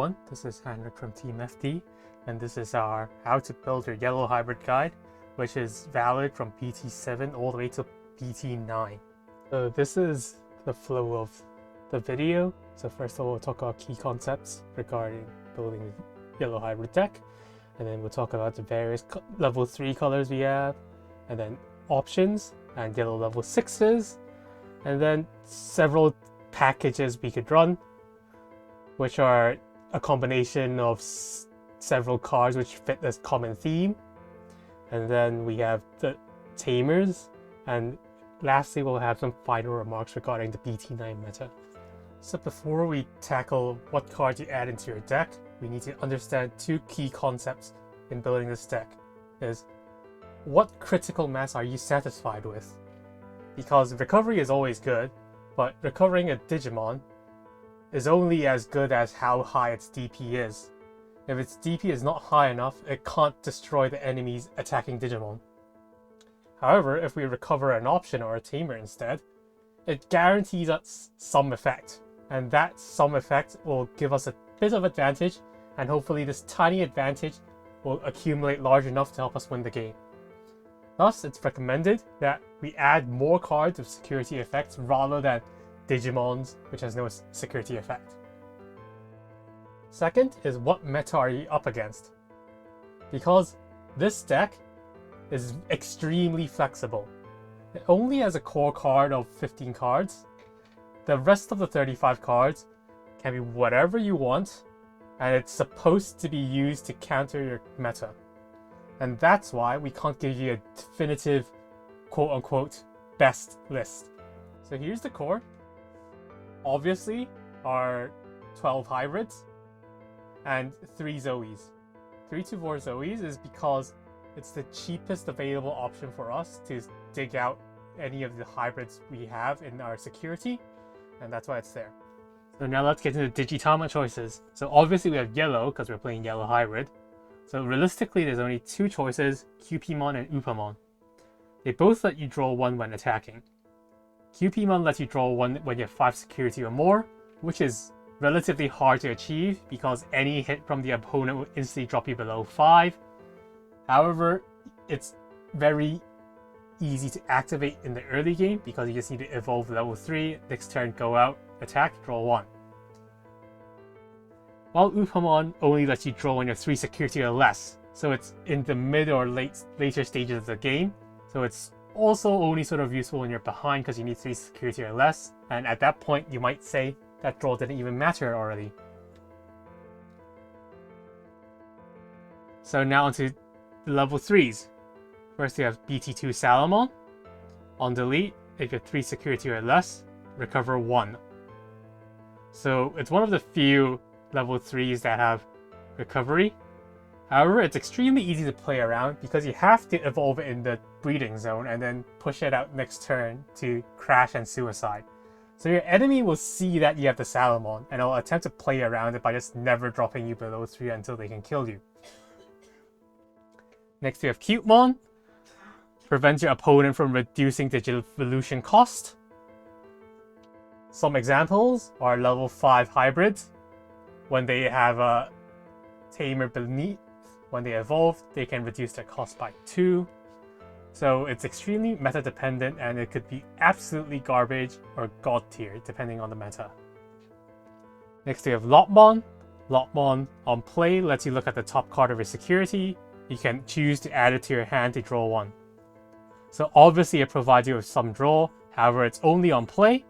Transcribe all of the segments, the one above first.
everyone, this is Henrik from Team FD, and this is our How to Build Your Yellow Hybrid Guide, which is valid from BT7 all the way to BT9. So this is the flow of the video. So first of all, we'll talk about key concepts regarding building the yellow hybrid deck, and then we'll talk about the various level 3 colors we have, and then options and yellow level 6s, and then several packages we could run, which are a combination of several cards which fit this common theme. And then we have the Tamers, and lastly we'll have some final remarks regarding the BT9 meta. So before we tackle what cards you add into your deck, we need to understand two key concepts in building this deck. Is what critical mass are you satisfied with? Because recovery is always good, but recovering a Digimon is only as good as how high its DP is. If its DP is not high enough, it can't destroy the enemy's attacking Digimon. However, if we recover an option or a tamer instead, it guarantees us some effect, and that some effect will give us a bit of advantage, and hopefully this tiny advantage will accumulate large enough to help us win the game. Thus, it's recommended that we add more cards with security effects rather than Digimons, which has no security effect. Second is what meta are you up against? Because this deck is extremely flexible. It only has a core card of 15 cards. The rest of the 35 cards can be whatever you want, and it's supposed to be used to counter your meta. And that's why we can't give you a definitive quote-unquote best list. So here's the core. Obviously, our 12 hybrids and 3 Zoes. 3 to 4 Zoes is because it's the cheapest available option for us to dig out any of the hybrids we have in our security, and that's why it's there. So now let's get into the Digitama choices. So obviously we have yellow because we're playing yellow hybrid. So realistically there's only 2 choices, QPmon and Upamon. They both let you draw 1 when attacking. QPmon lets you draw 1 when you have 5 security or more, which is relatively hard to achieve because any hit from the opponent will instantly drop you below 5. However, it's very easy to activate in the early game because you just need to evolve level 3, next turn go out, attack, draw 1. While Upamon only lets you draw when you have 3 security or less, so it's in the mid or later stages of the game, so it's also only sort of useful when you're behind because you need 3 security or less, and at that point you might say that draw didn't even matter already. So now onto the level 3s. First we have BT2 Salamon. On delete, if you have 3 security or less, recover 1. So it's one of the few level 3s that have recovery. However, it's extremely easy to play around because you have to evolve it in the breeding zone and then push it out next turn to crash and suicide. So your enemy will see that you have the Salamon and will attempt to play around it by just never dropping you below 3 until they can kill you. Next we have Cutemon. Prevents your opponent from reducing the evolution cost. Some examples are level 5 hybrids. When they have a tamer beneath, when they evolve, they can reduce their cost by 2. So it's extremely meta dependent and it could be absolutely garbage or god tier depending on the meta. Next we have Lopmon. Lopmon on play lets you look at the top card of your security. You can choose to add it to your hand to draw 1. So obviously it provides you with some draw, however it's only on play,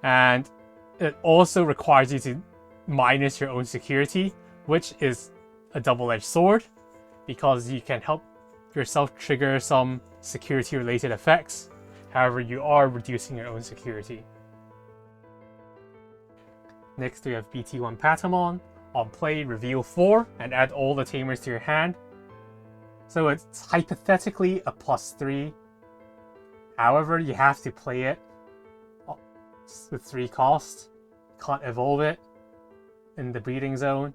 and it also requires you to minus your own security, which is a double-edged sword because you can help yourself trigger some security related effects. However, you are reducing your own security. Next we have BT1 Patamon. On play, reveal 4 and add all the tamers to your hand. So it's hypothetically a +3. However, you have to play it with 3 costs. Can't evolve it in the breeding zone.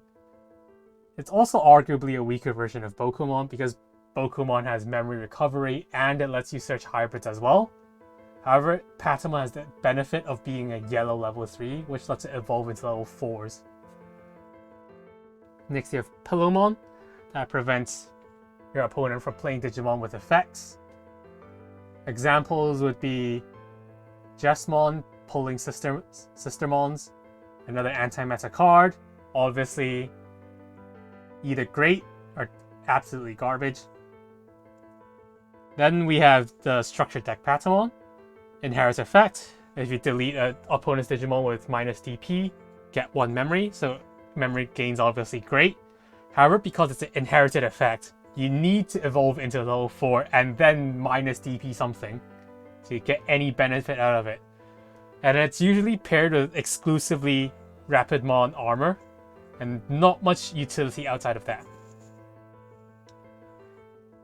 It's also arguably a weaker version of Bokumon because Bokumon has memory recovery and it lets you search hybrids as well. However, Patamon has the benefit of being a yellow level 3, which lets it evolve into level 4s. Next, you have Pillowmon, that prevents your opponent from playing Digimon with effects. Examples would be Jesmon pulling Sistermons, another anti-meta card, obviously either great or absolutely garbage. Then we have the Structured Deck Patamon, inherits effect. If you delete an opponent's Digimon with minus DP, get 1 memory, so memory gains obviously great. However, because it's an inherited effect, you need to evolve into level 4 and then minus DP something so you get any benefit out of it. And it's usually paired with exclusively Rapidmon armor and not much utility outside of that.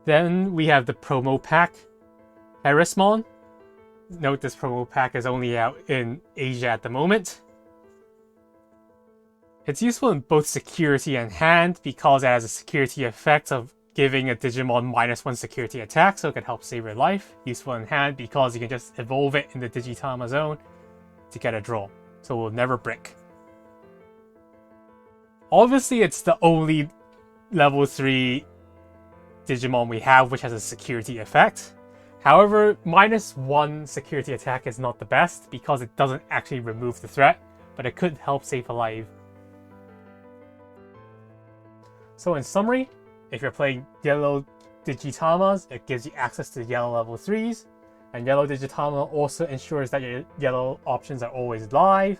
Then we have the promo pack, Herismon. Note this promo pack is only out in Asia at the moment. It's useful in both security and hand because it has a security effect of giving a Digimon -1 security attack, so it can help save your life. Useful in hand because you can just evolve it in the Digitama zone to get a draw, so it will never brick. Obviously, it's the only level 3 Digimon we have which has a security effect. However, -1 security attack is not the best because it doesn't actually remove the threat, but it could help save a life. So in summary, if you're playing yellow Digitamas, it gives you access to yellow level 3s, and yellow Digitama also ensures that your yellow options are always live.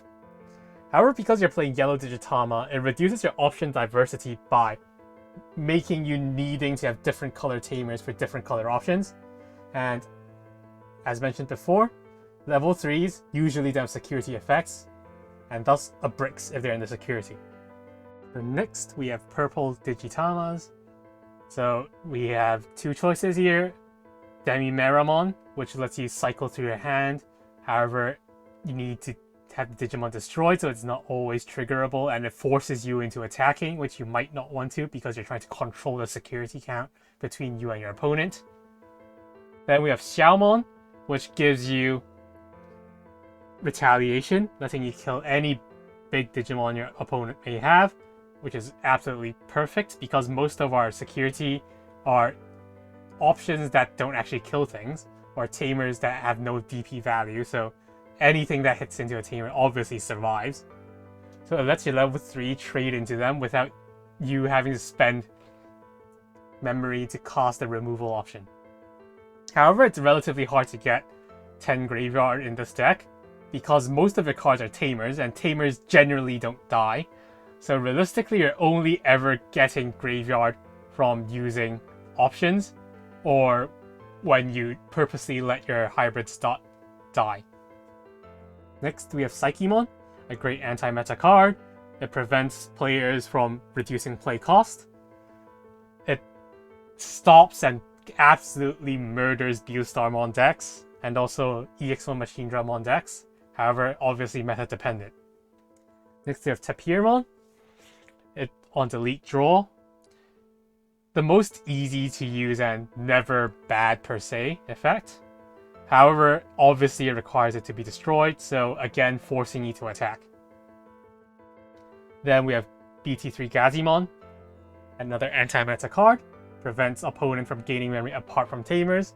However, because you're playing yellow Digitama, it reduces your option diversity by making you needing to have different color tamers for different color options. And as mentioned before, level 3s usually don't have security effects, and thus a bricks if they're in the security. So next we have purple Digitamas. So we have 2 choices here. Demi-Meramon, which lets you cycle through your hand. However, you need to have the Digimon destroyed, so it's not always triggerable, and it forces you into attacking, which you might not want to because you're trying to control the security count between you and your opponent. Then we have Xiaomon, which gives you retaliation, letting you kill any big Digimon your opponent may have, which is absolutely perfect because most of our security are options that don't actually kill things, or tamers that have no DP value, so anything that hits into a tamer obviously survives. So it lets your level 3 trade into them without you having to spend memory to cast the removal option. However, it's relatively hard to get 10 graveyard in this deck because most of your cards are tamers, and tamers generally don't die. So realistically, you're only ever getting graveyard from using options or when you purposely let your hybrids die. Next, we have Psychemon, a great anti-meta card. It prevents players from reducing play cost. It stops and absolutely murders Beelstarmon decks, and also EX1 Machine Drummon decks. However, obviously meta dependent. Next, we have Tapirmon. It on delete draw. The most easy to use and never bad per se effect. However, obviously it requires it to be destroyed, so again forcing you to attack. Then we have BT3 Gazimon, another anti-meta card. Prevents opponent from gaining memory apart from tamers.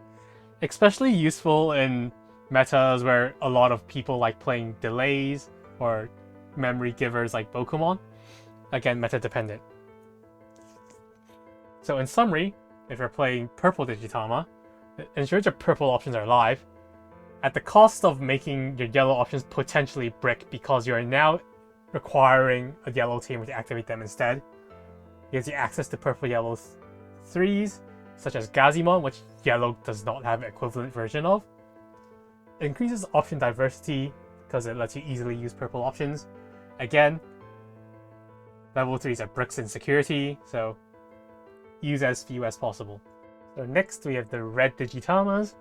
Especially useful in metas where a lot of people like playing delays or memory givers like Bokumon. Again, meta dependent. So in summary, if you're playing purple Digitama, it ensures your purple options are live at the cost of making your yellow options potentially brick because you are now requiring a yellow tamer to activate them instead. It gives you access to purple yellow 3s, such as Gazimon, which yellow does not have an equivalent version of. It increases option diversity because it lets you easily use purple options. Again, level 3s are bricks in security, so use as few as possible. So next we have the red Digitamas.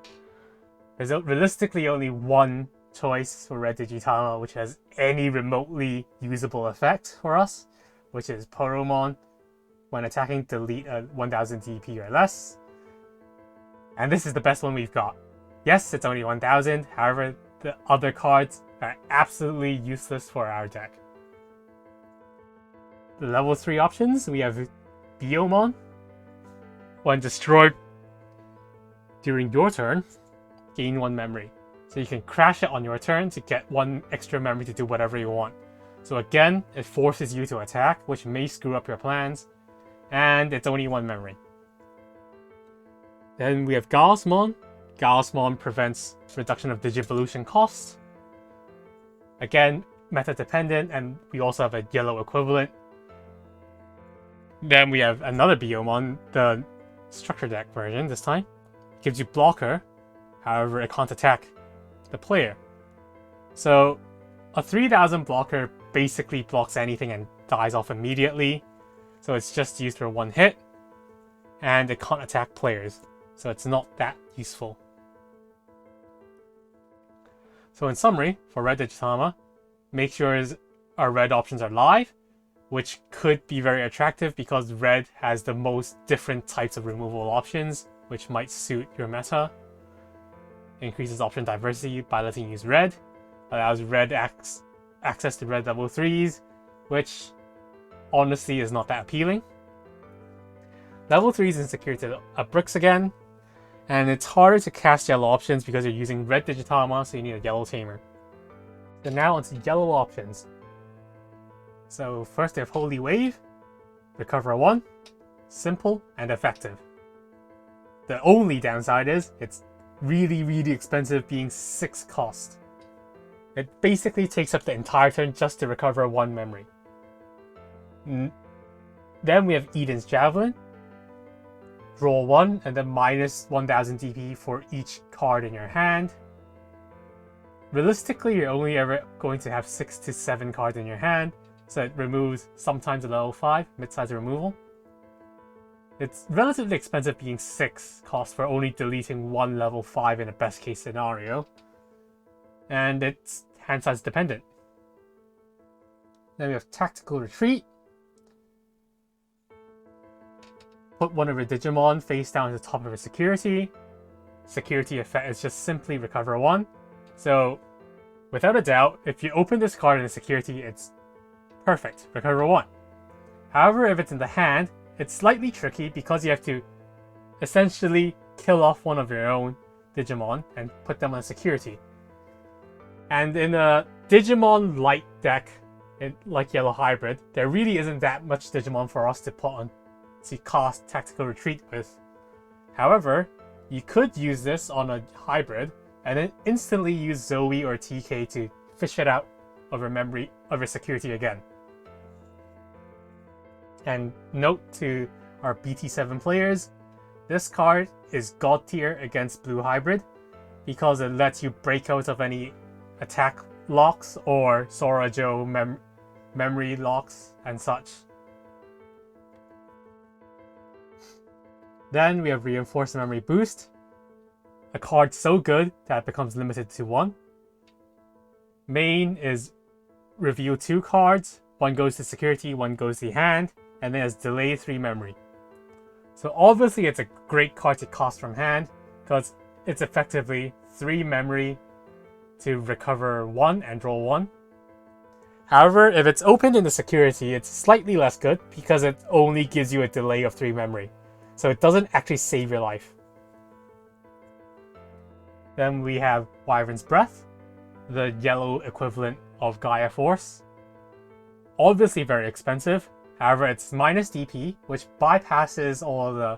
There's realistically only one choice for red Digitama which has any remotely usable effect for us, which is Poromon. When attacking, delete a 1000 DP or less. And this is the best one we've got. Yes, it's only 1000, however, the other cards are absolutely useless for our deck. the level 3 options, we have Biomon. When destroyed during your turn, gain 1 memory. So you can crash it on your turn to get 1 extra memory to do whatever you want. So again, it forces you to attack, which may screw up your plans, and it's only 1 memory. Then we have Gaussmon. Gaussmon prevents reduction of Digivolution costs. Again, meta dependent, and we also have a yellow equivalent. Then we have another Biomon, the structure deck version this time. It gives you blocker, however it can't attack the player. So a 3000 blocker basically blocks anything and dies off immediately. So it's just used for 1 hit, and it can't attack players. So it's not that useful. So in summary, for Red Digitama, make sure our red options are live, which could be very attractive because red has the most different types of removal options, which might suit your meta. Increases option diversity by letting you use red. Allows red access to red level 3s, which honestly is not that appealing. Level 3s in security are bricks again, and it's harder to cast yellow options because you're using red Digitama, so you need a yellow tamer. So now onto yellow options. So first we have Holy Wave, recover 1, simple and effective. The only downside is it's really expensive, being 6 cost. It basically takes up the entire turn just to recover 1 memory. Then we have Eden's Javelin. Draw 1 and then minus 1000 DP for each card in your hand. Realistically, you're only ever going to have 6 to 7 cards in your hand, so it removes sometimes a level 5 mid-size removal. It's relatively expensive, being 6 cost for only deleting 1 level 5 in a best case scenario, and it's hand size dependent. Then we have Tactical Retreat. Put one of your Digimon face down at the top of a security. Security effect is just simply recover 1. So, without a doubt, if you open this card in a security, it's perfect, recover 1. However, if it's in the hand, it's slightly tricky because you have to essentially kill off one of your own Digimon and put them on security. And in a Digimon light deck, like Yellow Hybrid, there really isn't that much Digimon for us to put on to cast Tactical Retreat with. However, you could use this on a hybrid and then instantly use Zoe or TK to fish it out of your memory of your security again. And note to our BT7 players, this card is god tier against blue hybrid because it lets you break out of any attack locks or Sora Joe memory locks and such. Then we have Reinforced Memory Boost, a card so good that it becomes limited to 1. Main is reveal 2 cards, 1 goes to security, 1 goes to the hand, and then has delay 3 memory. So obviously it's a great card to cast from hand because it's effectively 3 memory to recover 1 and draw 1. However, if it's opened in the security, it's slightly less good because it only gives you a delay of 3 memory. So it doesn't actually save your life. Then we have Wyvern's Breath, the yellow equivalent of Gaia Force. Obviously very expensive. However, it's minus DP, which bypasses all the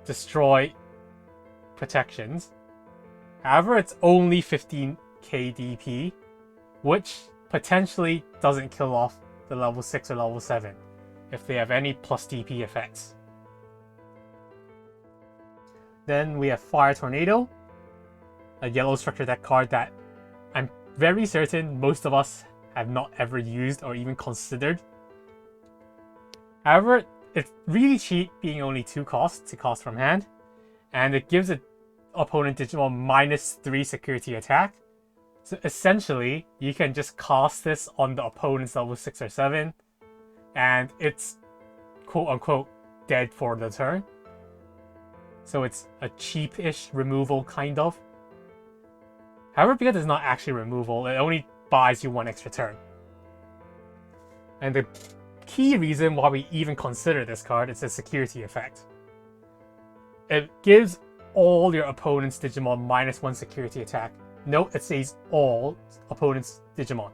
destroy protections. However, it's only 15k DP, which potentially doesn't kill off the level 6 or level 7 if they have any plus DP effects. Then we have Fire Tornado, a yellow structure deck card that I'm very certain most of us have not ever used or even considered. However, it's really cheap, being only 2 costs to cast from hand, and it gives an opponent Digimon minus 3 security attack. So essentially, you can just cast this on the opponent's level 6 or 7, and it's quote-unquote dead for the turn. So it's a cheap-ish removal, kind of. However, because it's not actually removal, it only buys you 1 extra turn. And the key reason why we even consider this card is the security effect. It gives all your opponent's Digimon -1 security attack. Note it says all opponent's Digimon.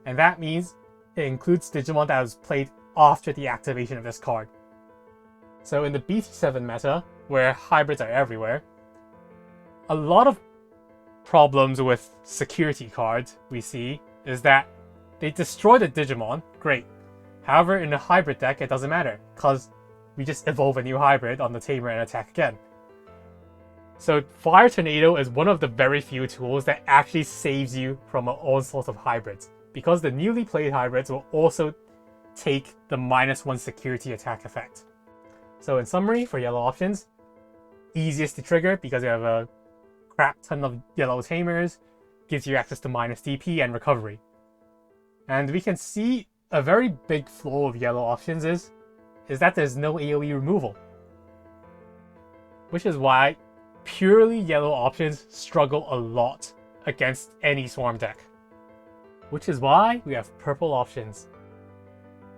And that means it includes Digimon that was played after the activation of this card. So in the BT7 meta, where hybrids are everywhere, a lot of problems with security cards we see is that they destroy the Digimon, great. However, in a hybrid deck, it doesn't matter, because we just evolve a new hybrid on the Tamer and attack again. So Fire Tornado is one of the very few tools that actually saves you from an onslaught of hybrids, because the newly played hybrids will also take the -1 security attack effect. So in summary, for yellow options, easiest to trigger because you have a crap ton of yellow Tamers, gives you access to -DP and recovery. And we can see a very big flaw of yellow options is that there's no AoE removal. Which is why purely yellow options struggle a lot against any swarm deck. Which is why we have purple options.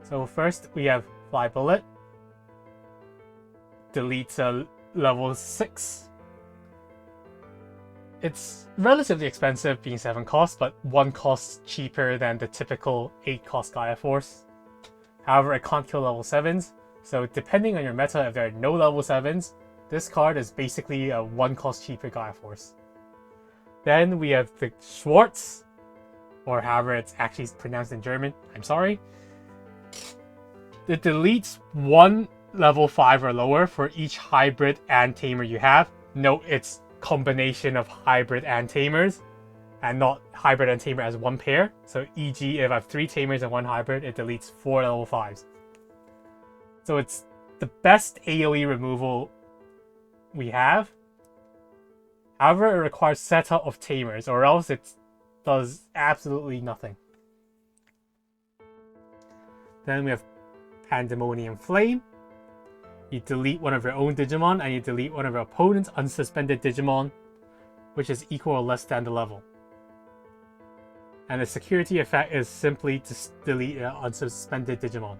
So first we have Fly Bullet. Deletes a level 6. It's relatively expensive, being 7 cost, but 1 cost cheaper than the typical 8 cost Gaia Force. However, it can't kill level 7s, so depending on your meta, if there are no level 7s, this card is basically a 1 cost cheaper Gaia Force. Then we have the Schwartz, or however it's actually pronounced in German, I'm sorry. It deletes 1 level 5 or lower for each hybrid and tamer you have. Note it's combination of hybrid and tamers, and not hybrid and tamer as one pair. So e.g. if I have 3 tamers and 1 hybrid, it deletes 4 level 5s. So it's the best AoE removal we have. However, it requires setup of tamers, or else it does absolutely nothing. Then we have Pandemonium Flame. You delete one of your own Digimon, and you delete one of your opponent's unsuspended Digimon, which is equal or less than the level. And the security effect is simply to delete an unsuspended Digimon.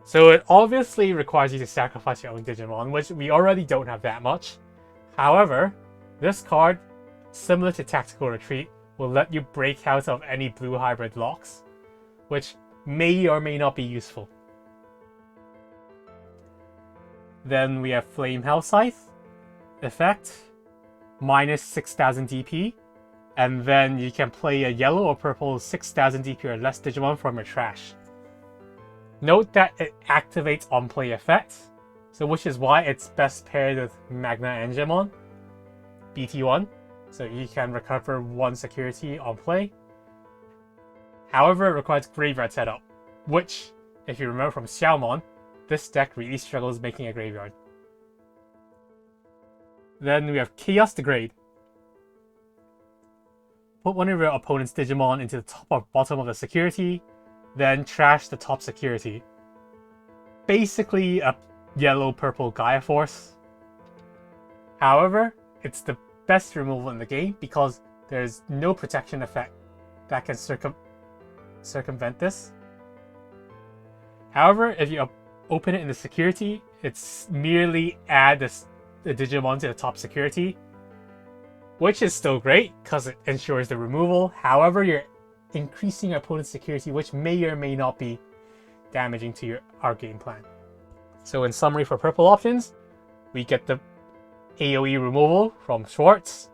So it obviously requires you to sacrifice your own Digimon, which we already don't have that much. However, this card, similar to Tactical Retreat, will let you break out of any blue hybrid locks, which may or may not be useful. Then we have Flame Hellscythe effect, minus 6000 DP, and then you can play a yellow or purple 6000 DP or less Digimon from your trash. Note that it activates on play effects, so which is why it's best paired with Magna Angemon, BT1, so you can recover 1 security on play. However, it requires graveyard setup, which, if you remember from Xiaomon, this deck really struggles making a graveyard. Then we have Chaos Degrade. Put one of your opponent's Digimon into the top or bottom of the security, then trash the top security. Basically a yellow-purple Gaia Force. However, it's the best removal in the game because there's no protection effect that can circumvent this. However, if you open it in the security, it's merely add the Digimon to the top security, which is still great because it ensures the removal. However, you're increasing your opponent's security, which may or may not be damaging to our game plan. So in summary, for purple options, we get the AoE removal from Schwartz,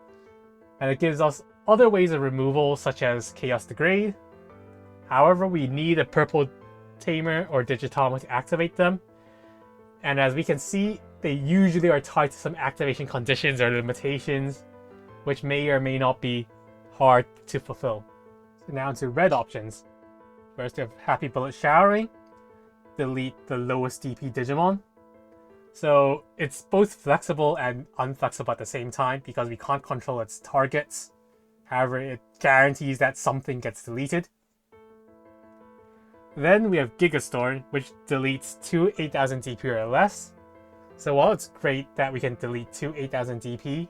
and it gives us other ways of removal such as Chaos Degrade. However, we need a purple Tamer or Digitama to activate them, and as we can see, they usually are tied to some activation conditions or limitations, which may or may not be hard to fulfill. So now to red options. First we have Happy Bullet Showering. Delete the lowest DP Digimon. So it's both flexible and unflexible at the same time because we can't control its targets. However, it guarantees that something gets deleted. Then we have Gigastorm, which deletes 2 8000 DP or less. So while it's great that we can delete 2 8000 DP,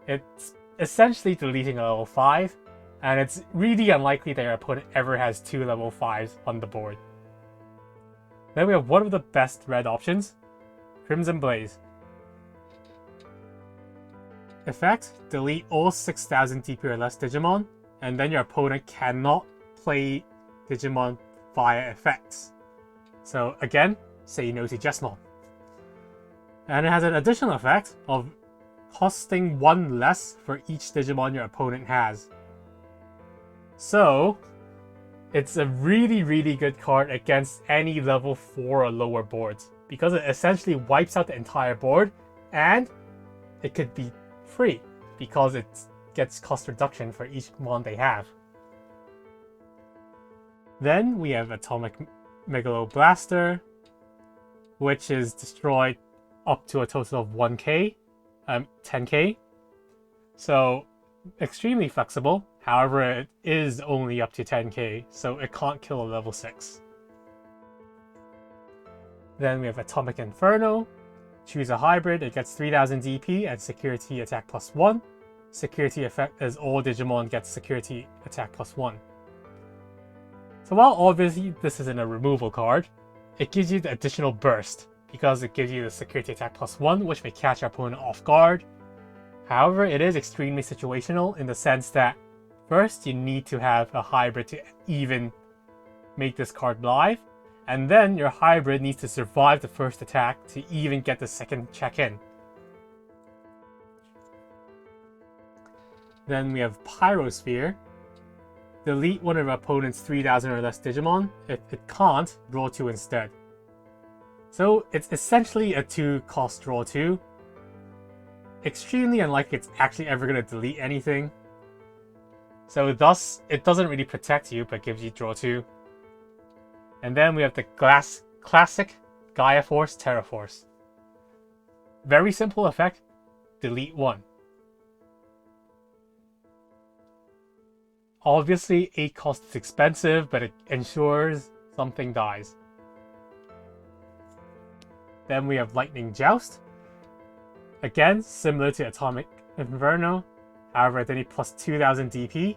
it's essentially deleting a level 5, and it's really unlikely that your opponent ever has 2 level 5s on the board. Then we have one of the best red options, Crimson Blaze. Effect, delete all 6000 DP or less Digimon, and then your opponent cannot play Digimon via effects. So again, say no to Jesmon. And it has an additional effect of costing 1 less for each Digimon your opponent has. So it's a really good card against any level 4 or lower boards, because it essentially wipes out the entire board, and it could be free because it gets cost reduction for each mon they have. Then we have Atomic Megalo Blaster, which is destroyed up to a total of 10k. So extremely flexible. However, it is only up to 10k, so it can't kill a level 6. Then we have Atomic Inferno. Choose a hybrid, it gets 3000 DP and security attack +1. Security effect is all Digimon gets security attack +1. So while obviously this isn't a removal card, it gives you the additional burst, because it gives you the security attack +1, which may catch your opponent off guard. However, it is extremely situational in the sense that first you need to have a hybrid to even make this card live, and then your hybrid needs to survive the first attack to even get the second check-in. Then we have Pyrosphere. Delete one of your opponent's 3000 or less Digimon. If it can't, draw 2 instead. So it's essentially a 2-cost draw 2. Extremely unlikely it's actually ever going to delete anything. So thus, it doesn't really protect you, but gives you draw 2. And then we have the classic Gaia Force Terra Force. Very simple effect, delete 1. Obviously, 8 cost is expensive, but it ensures something dies. Then we have Lightning Joust. Again, similar to Atomic Inferno. However, they need plus 2000 DP,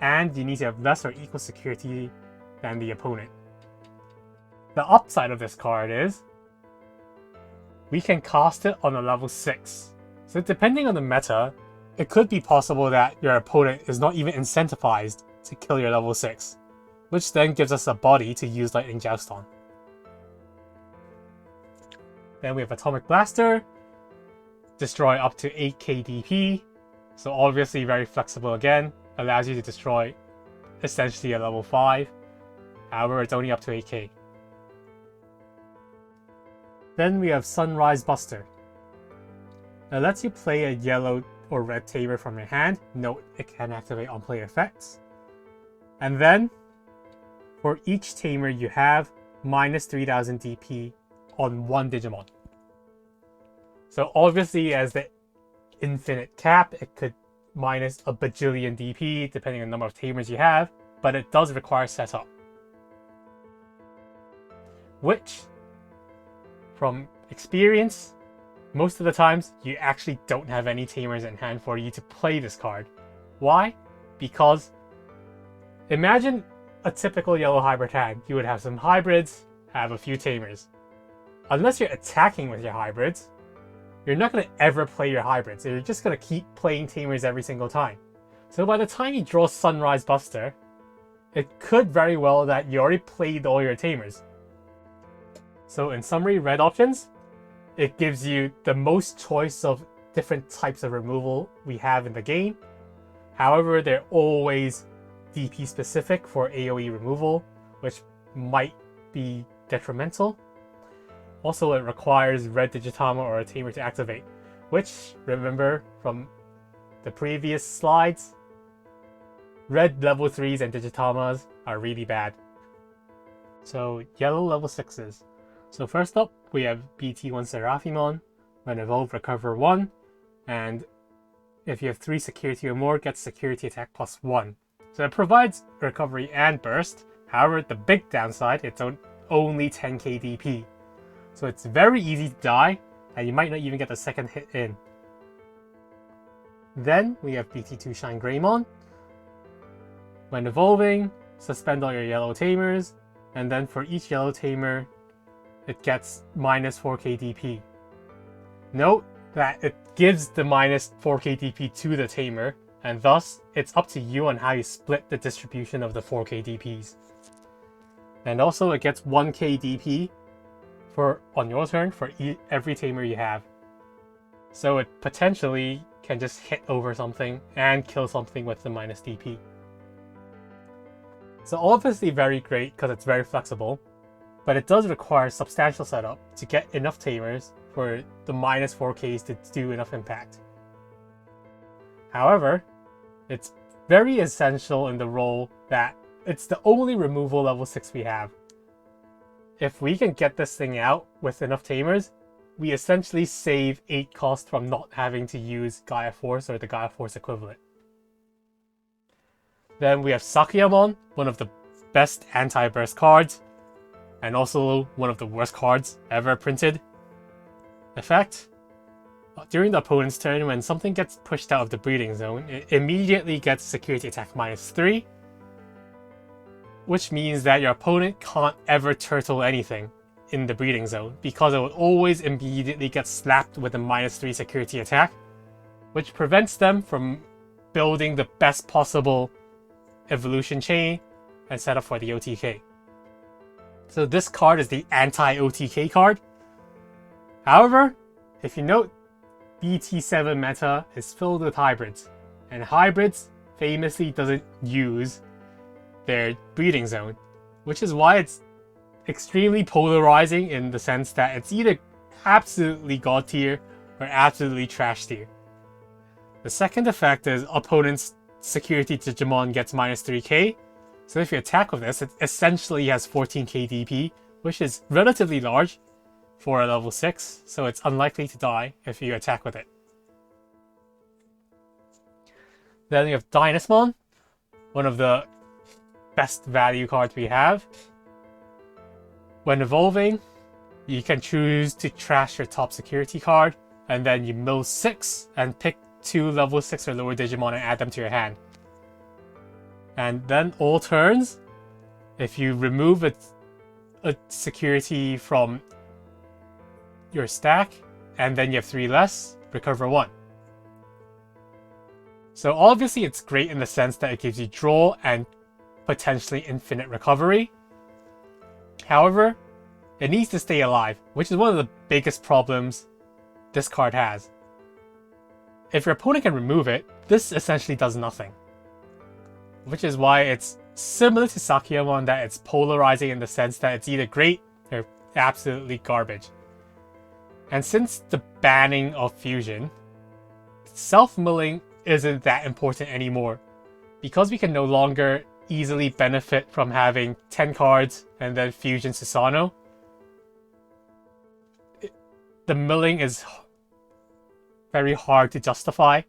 and you need to have less or equal security than the opponent. The upside of this card is we can cast it on a level 6. So depending on the meta, it could be possible that your opponent is not even incentivized to kill your level 6, which then gives us a body to use Lightning Joust on. Then we have Atomic Blaster, destroy up to 8k DP, so obviously very flexible again, allows you to destroy essentially a level 5, however it's only up to 8k. Then we have Sunrise Buster. It lets you play a yellow or red Tamer from your hand. Note it can activate on play effects. And then, for each Tamer you have, minus 3000 DP on one Digimon. So obviously as the infinite cap, it could minus a bajillion DP depending on the number of Tamers you have, but it does require setup. Which, from experience, most of the times you actually don't have any Tamers in hand for you to play this card. Why? Because imagine a typical yellow hybrid hand. You would have some hybrids, have a few Tamers. Unless you're attacking with your hybrids, you're not going to ever play your hybrids. You're just going to keep playing Tamers every single time. So by the time you draw Sunrise Buster, it could very well that you already played all your Tamers. So in summary, red options, it gives you the most choice of different types of removal we have in the game. However, they're always DP specific for AoE removal, which might be detrimental. Also, it requires red Digitama or a Tamer to activate, which, remember from the previous slides, red level 3s and Digitamas are really bad. So, yellow level 6s. So first up, we have BT1 Seraphimon. When evolved, recover 1, and if you have 3 security or more, get security attack +1. So it provides recovery and burst. However, the big downside, it's only 10k DP. So it's very easy to die, and you might not even get the second hit in. Then we have BT2 Shine Greymon. When evolving, suspend all your yellow Tamers, and then for each yellow Tamer it gets minus 4k DP. Note that it gives the minus 4k DP to the tamer, and thus it's up to you on how you split the distribution of the 4k DPs. And also it gets 1k DP on your turn for every tamer you have. So it potentially can just hit over something and kill something with the minus DP. So obviously very great because it's very flexible, but it does require substantial setup to get enough tamers for the minus 4Ks to do enough impact. However, it's very essential in the role that it's the only removal level 6 we have. If we can get this thing out with enough tamers, we essentially save 8 cost from not having to use Gaia Force or the Gaia Force equivalent. Then we have Sakiyamon, one of the best anti-burst cards, and also one of the worst cards ever printed. Effect: during the opponent's turn, when something gets pushed out of the breeding zone, it immediately gets security attack -3, which means that your opponent can't ever turtle anything in the breeding zone because it will always immediately get slapped with a -3 security attack, which prevents them from building the best possible evolution chain and set up for the OTK. So this card is the anti-OTK card. However, if you note, BT7 meta is filled with hybrids, and hybrids famously doesn't use their breeding zone, which is why it's extremely polarizing in the sense that it's either absolutely god tier or absolutely trash tier. The second effect is opponent's security Digimon gets -3k, so if you attack with this, it essentially has 14k DP, which is relatively large for a level 6, so it's unlikely to die if you attack with it. Then we have Dynasmon, one of the best value cards we have. When evolving, you can choose to trash your top security card, and then you mill 6 and pick 2 level 6 or lower Digimon and add them to your hand. And then all turns, if you remove a security from your stack, and then you have 3 less, recover 1. So obviously it's great in the sense that it gives you draw and potentially infinite recovery. However, it needs to stay alive, which is one of the biggest problems this card has. If your opponent can remove it, this essentially does nothing. Which is why it's similar to Sakiyamon, that it's polarizing in the sense that it's either great or absolutely garbage. And since the banning of fusion, self-milling isn't that important anymore, because we can no longer easily benefit from having 10 cards and then fusion Susano. The milling is very hard to justify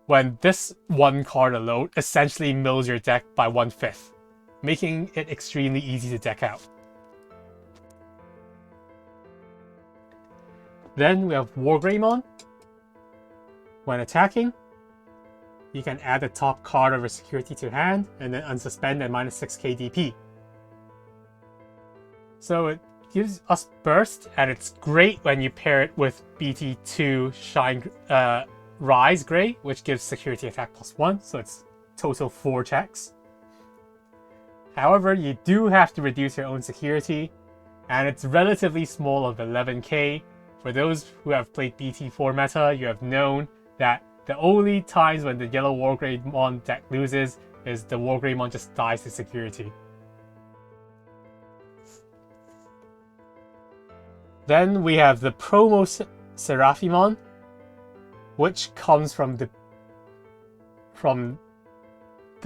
when this one card alone essentially mills your deck by 1/5, making it extremely easy to deck out. Then we have Wargreymon. When attacking, you can add the top card of a security to hand and then unsuspend at -6k DP. So it gives us burst, and it's great when you pair it with BT2 Rise Grey, which gives security attack +1, so it's total 4 checks. However, you do have to reduce your own security, and it's relatively small of 11k. For those who have played BT4 meta, you have known that the only times when the yellow Wargreymon deck loses is the Wargreymon just dies to security. Then we have the promo Seraphimon, which comes from the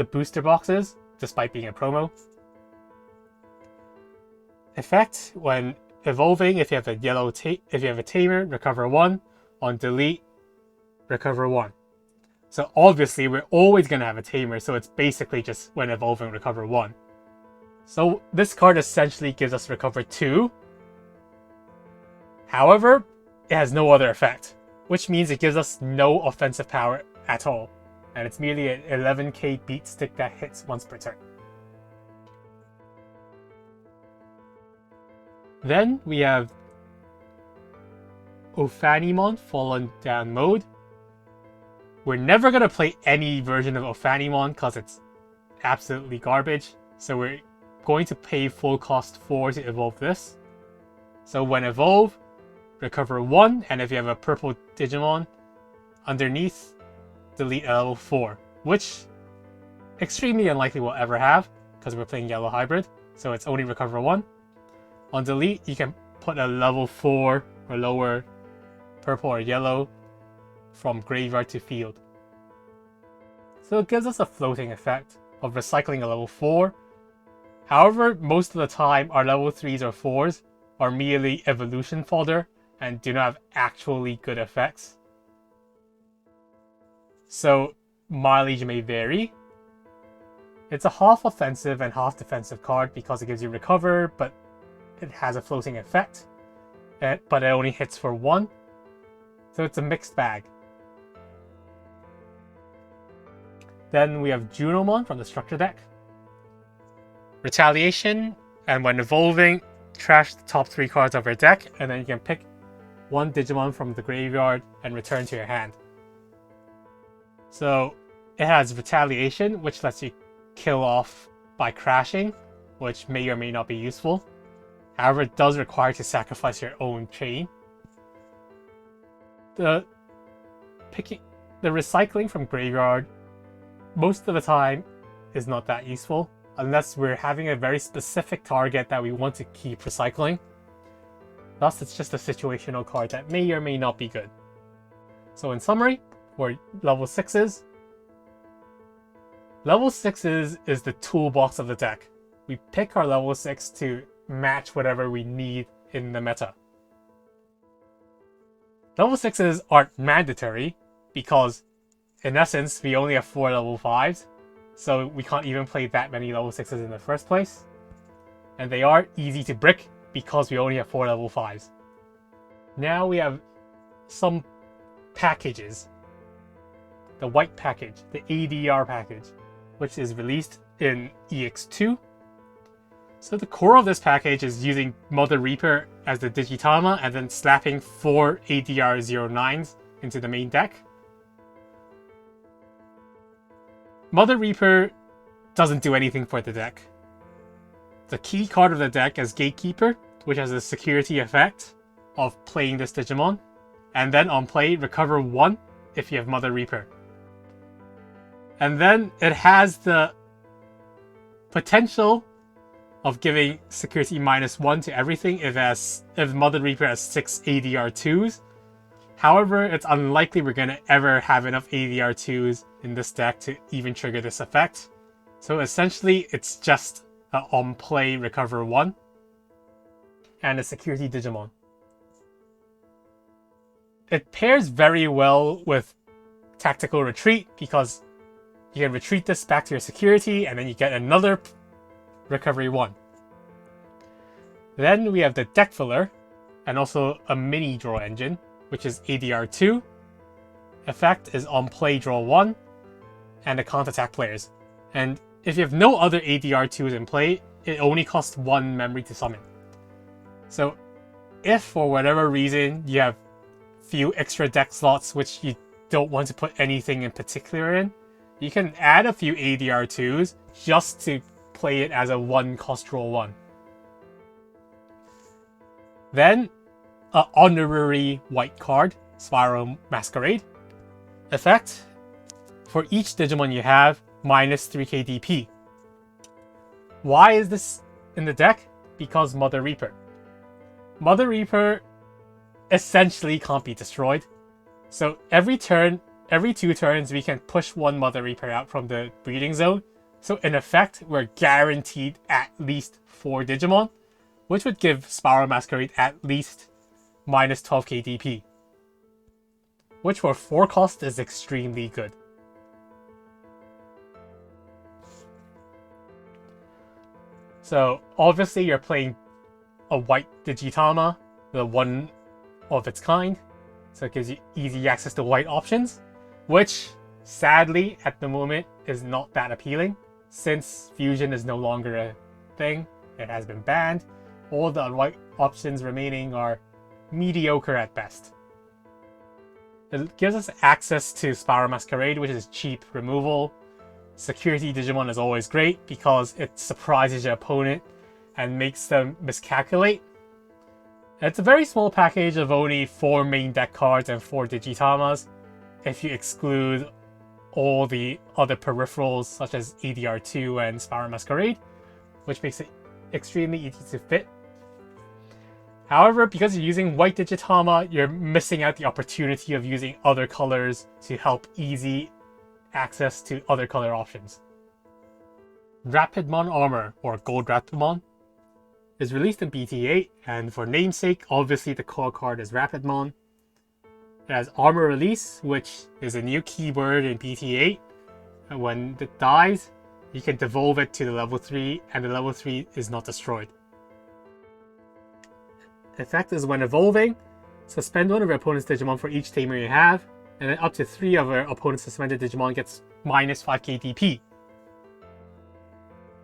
booster boxes, despite being a promo. Effect: when evolving, if you have a tamer, recover 1. On delete, recover 1. So obviously we're always going to have a tamer, so it's basically just when evolving, recover 1. So this card essentially gives us recover 2. However, it has no other effect, which means it gives us no offensive power at all, and it's merely an 11k beat stick that hits once per turn. Then we have Ophanimon Fallen Down Mode. We're never going to play any version of Ophanimon because it's absolutely garbage. So we're going to pay full cost 4 to evolve this. So when evolve, recover 1, and if you have a purple Digimon underneath, delete a level 4, which extremely unlikely we'll ever have because we're playing yellow hybrid, so it's only recover 1. On delete, you can put a level 4 or lower purple or yellow from graveyard to field. So it gives us a floating effect of recycling a level 4. However, most of the time our level 3s or 4s are merely evolution fodder and do not have actually good effects. So mileage may vary. It's a half offensive and half defensive card because it gives you recover, but it has a floating effect, but it only hits for 1. So it's a mixed bag. Then we have Junomon from the structure deck. Retaliation, and when evolving, trash the top 3 cards of your deck, and then you can pick 1 Digimon from the graveyard and return to your hand. So it has Retaliation, which lets you kill off by crashing, which may or may not be useful. However, it does require to sacrifice your own chain. The recycling from graveyard most of the time is not that useful unless we're having a very specific target that we want to keep recycling. Thus, it's just a situational card that may or may not be good. So in summary, for level 6s, level 6s is the toolbox of the deck. We pick our level 6 to match whatever we need in the meta. Level 6s aren't mandatory because, in essence, we only have 4 level 5s, so we can't even play that many level 6s in the first place. And they are easy to brick because we only have 4 level 5s. Now we have some packages. The white package, the ADR package, which is released in EX2. So the core of this package is using Mother Reaper as the Digitama and then slapping 4 ADR09s into the main deck. Mother Reaper doesn't do anything for the deck. The key card of the deck is Gatekeeper, which has a security effect of playing this Digimon, and then on play, recover 1 if you have Mother Reaper. And then it has the potential of giving security -1 to everything if Mother Reaper has 6 ADR2s. However, it's unlikely we're going to ever have enough ADR2s in this deck to even trigger this effect. So essentially, it's just an on-play recover 1 and a security Digimon. It pairs very well with Tactical Retreat because you can retreat this back to your security and then you get another recovery 1. Then we have the deck filler and also a mini draw engine, which is ADR2. Effect is on play draw 1 and the counterattack players. And if you have no other ADR2s in play, it only costs 1 memory to summon. So if for whatever reason you have few extra deck slots which you don't want to put anything in particular in, you can add a few ADR2s just to play it as a 1 cost draw 1. Then, an honorary white card, Spiral Masquerade. Effect: for each Digimon you have, minus 3k DP. Why is this in the deck? Because Mother Reaper. Mother Reaper essentially can't be destroyed. So every 2 turns, we can push 1 Mother Reaper out from the breeding zone. So in effect, we're guaranteed at least 4 Digimon, which would give Spiral Masquerade at least minus 12k DP. Which for 4 cost is extremely good. So obviously you're playing a white Digitama, the one of its kind. So it gives you easy access to white options, which sadly at the moment is not that appealing since fusion is no longer a thing. It has been banned. all the white options remaining are mediocre at best. It gives us access to Spiral Masquerade, which is cheap removal. Security Digimon is always great because it surprises your opponent and makes them miscalculate. It's a very small package of only 4 main deck cards and 4 Digitamas, if you exclude all the other peripherals such as ADR2 and Spiral Masquerade, which makes it extremely easy to fit. However, because you're using white Digitama, you're missing out the opportunity of using other colors to help easy access to other color options. Rapidmon Armor, or Gold Rapidmon, is released in BT8, and for namesake, obviously the core card is Rapidmon. It has Armor Release, which is a new keyword in BT8, and when it dies, you can devolve it to the level 3, and the level 3 is not destroyed. The effect is when evolving, suspend one of your opponent's Digimon for each tamer you have, and then up to 3 of your opponent's suspended Digimon gets minus 5k DP.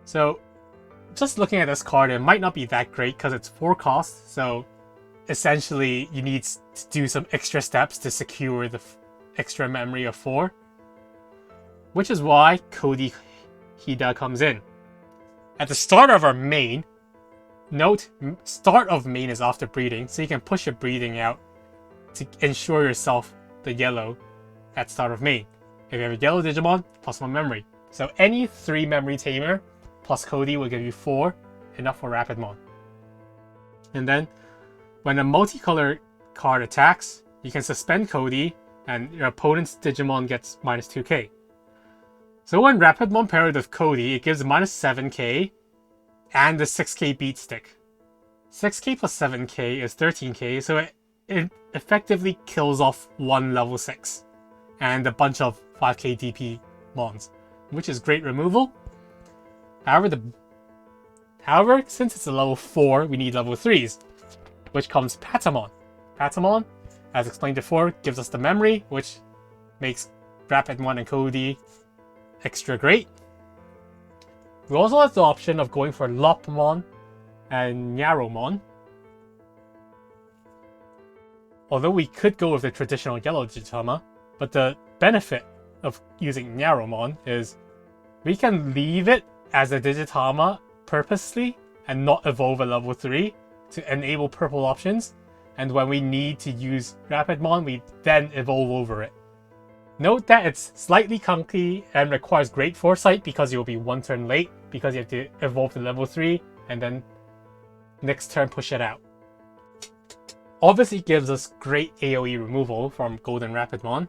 So, just looking at this card, it might not be that great because it's 4 costs, so essentially you need to do some extra steps to secure the extra memory of 4. Which is why Cody Hida comes in. At the start of our main, note, start of main is after breeding, so you can push your breeding out to ensure yourself the yellow at start of main. If you have a yellow Digimon, plus 1 memory. So any 3 memory tamer plus Cody will give you 4, enough for Rapidmon. And then, when a multicolor card attacks, you can suspend Cody, and your opponent's Digimon gets minus 2k. So when Rapidmon paired with Cody, it gives minus 7k, and the 6k beat stick. 6k plus 7k is 13k, so it effectively kills off 1 level 6 and a bunch of 5k DP mons, which is great removal. However, since it's a level 4, we need level 3s, which comes Patamon. Patamon, as explained before, gives us the memory, which makes Rapidmon and Cody extra great. We also have the option of going for Lopmon and Nyaromon. Although we could go with the traditional yellow Digitama, but the benefit of using Nyaromon is we can leave it as a Digitama purposely and not evolve a level 3 to enable purple options, and when we need to use Rapidmon, we then evolve over it. Note that it's slightly clunky and requires great foresight because you'll be 1 turn late because you have to evolve to level 3 and then next turn push it out. Obviously gives us great AoE removal from Golden Rapidmon.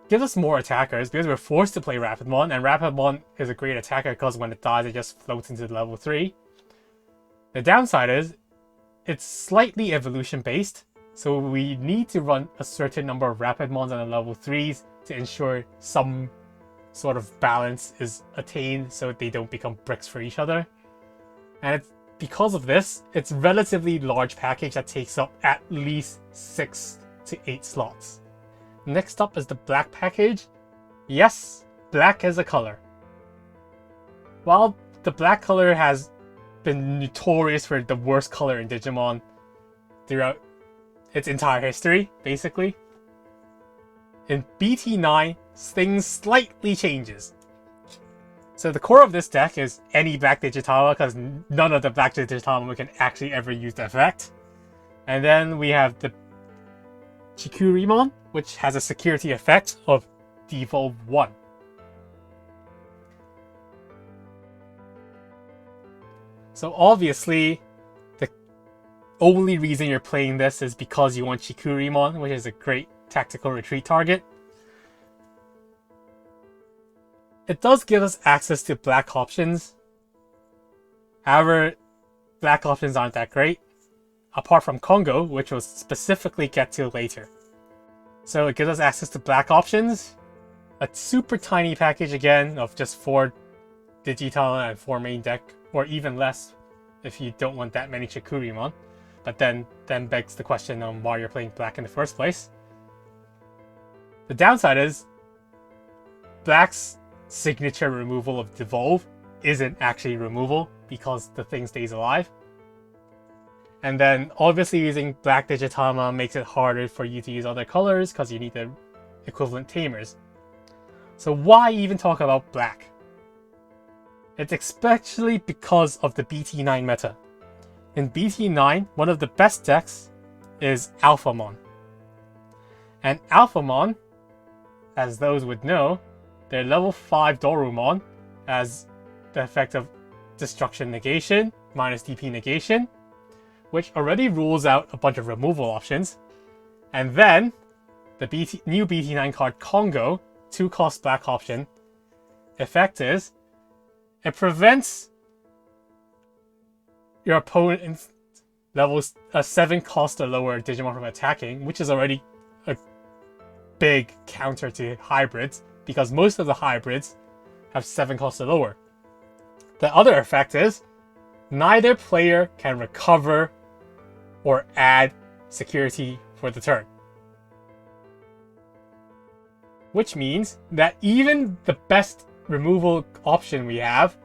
Gives us more attackers because we're forced to play Rapidmon, and Rapidmon is a great attacker because when it dies it just floats into level 3. The downside is it's slightly evolution based, so we need to run a certain number of Rapidmons on the level 3s to ensure some sort of balance is attained so they don't become bricks for each other. And because of this, it's a relatively large package that takes up at least 6 to 8 slots. Next up is the black package. Yes, black is a color. While the black color has been notorious for the worst color in Digimon throughout its entire history, basically, in BT9, things slightly changes. So the core of this deck is any black Digitama, because none of the black Digitama can actually ever use the effect. And then we have the Chikurimon, which has a security effect of devolve 1. So obviously, the only reason you're playing this is because you want Chikurimon, which is a great tactical retreat target. It does give us access to black options. However, black options aren't that great, apart from Kongo, which we'll specifically get to later. So it gives us access to black options, a super tiny package again of just 4 Digitama and 4 main deck, or even less if you don't want that many Chikurimon. But then begs the question on why you're playing black in the first place. The downside is black's signature removal of devolve isn't actually removal because the thing stays alive. And then obviously using black Digitama makes it harder for you to use other colors because you need the equivalent Tamers. So why even talk about black? It's especially because of the BT9 meta. In BT9, one of the best decks is Alphamon. And Alphamon, as those would know, they're level 5 Dorumon as the effect of Destruction Negation minus DP Negation, which already rules out a bunch of removal options. And then the new BT9 card Congo, 2-cost black option, effect is it prevents your opponent's levels 7 cost or lower Digimon from attacking, which is already a big counter to hybrids because most of the hybrids have 7 cost or lower. The other effect is neither player can recover or add security for the turn. Which means that even the best removal option we have,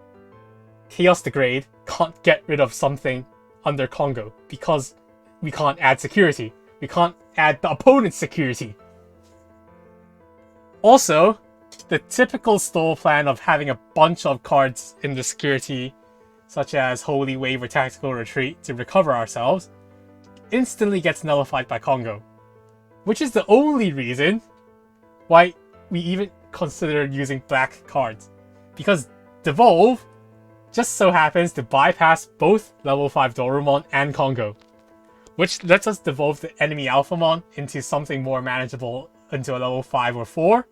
Chaos Degrade, can't get rid of something under Congo because we can't add security. We can't add the opponent's security. Also, the typical stall plan of having a bunch of cards in the security, such as Holy Wave or Tactical Retreat, to recover ourselves, instantly gets nullified by Congo, which is the only reason why we even considered using black cards, because Devolve just so happens to bypass both level 5 Dorumon and Congo, which lets us devolve the enemy Alphamon into something more manageable into a level 5 or 4,